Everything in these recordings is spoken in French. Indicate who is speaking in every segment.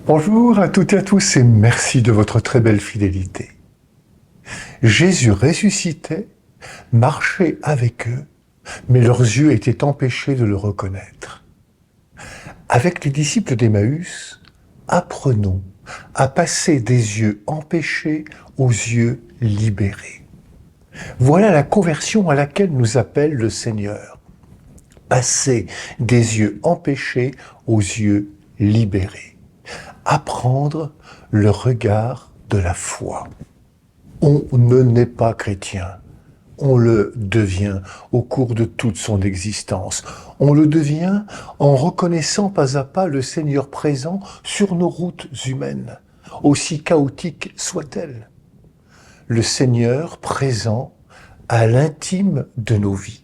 Speaker 1: Bonjour à toutes et à tous et merci de votre très belle fidélité. Jésus ressuscitait, marchait avec eux, mais leurs yeux étaient empêchés de le reconnaître. Avec les disciples d'Emmaüs, apprenons à passer des yeux empêchés aux yeux libérés. Voilà la conversion à laquelle nous appelle le Seigneur. Passer des yeux empêchés aux yeux libérés. Apprendre le regard de la foi. On ne naît pas chrétien, on le devient au cours de toute son existence. On le devient en reconnaissant pas à pas le Seigneur présent sur nos routes humaines, aussi chaotiques soient-elles. Le Seigneur présent à l'intime de nos vies.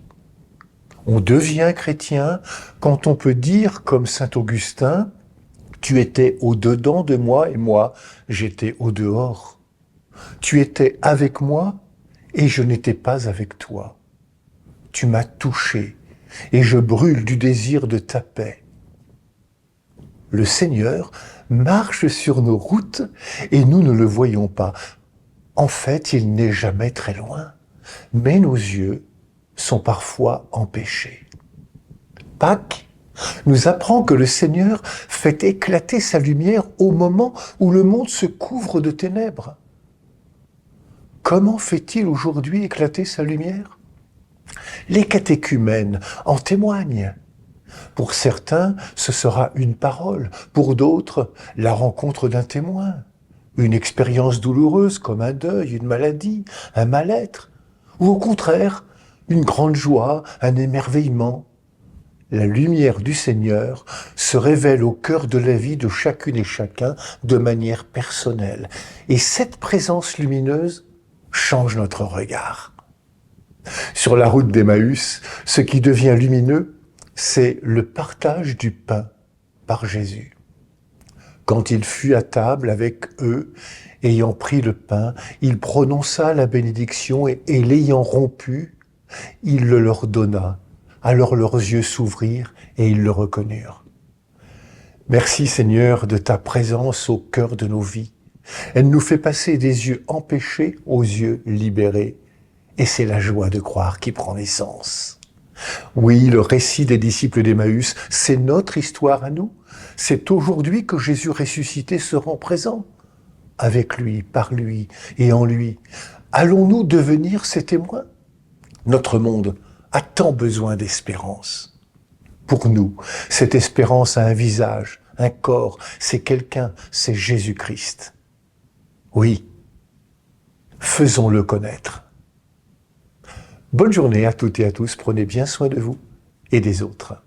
Speaker 1: On devient chrétien quand on peut dire, comme saint Augustin, « Tu étais au-dedans de moi et moi, j'étais au-dehors. Tu étais avec moi et je n'étais pas avec toi. Tu m'as touché et je brûle du désir de ta paix. » Le Seigneur marche sur nos routes et nous ne le voyons pas. En fait, il n'est jamais très loin, mais nos yeux sont parfois empêchés. Pâques nous apprend que le Seigneur fait éclater sa lumière au moment où le monde se couvre de ténèbres. Comment fait-il aujourd'hui éclater sa lumière? Les catéchumènes en témoignent. Pour certains, ce sera une parole. Pour d'autres, la rencontre d'un témoin. Une expérience douloureuse comme un deuil, une maladie, un mal-être. Ou au contraire, une grande joie, un émerveillement. La lumière du Seigneur se révèle au cœur de la vie de chacune et chacun de manière personnelle. Et cette présence lumineuse change notre regard. Sur la route d'Emmaüs, ce qui devient lumineux, c'est le partage du pain par Jésus. Quand il fut à table avec eux, ayant pris le pain, il prononça la bénédiction et l'ayant rompu, il le leur donna. Alors leurs yeux s'ouvrirent et ils le reconnurent. Merci Seigneur de ta présence au cœur de nos vies. Elle nous fait passer des yeux empêchés aux yeux libérés. Et c'est la joie de croire qui prend naissance. Oui, le récit des disciples d'Emmaüs, c'est notre histoire à nous. C'est aujourd'hui que Jésus ressuscité se rend présent. Avec lui, par lui et en lui. Allons-nous devenir ses témoins? Notre monde a tant besoin d'espérance. Pour nous, cette espérance a un visage, un corps, c'est quelqu'un, c'est Jésus-Christ. Oui, faisons-le connaître. Bonne journée à toutes et à tous, prenez bien soin de vous et des autres.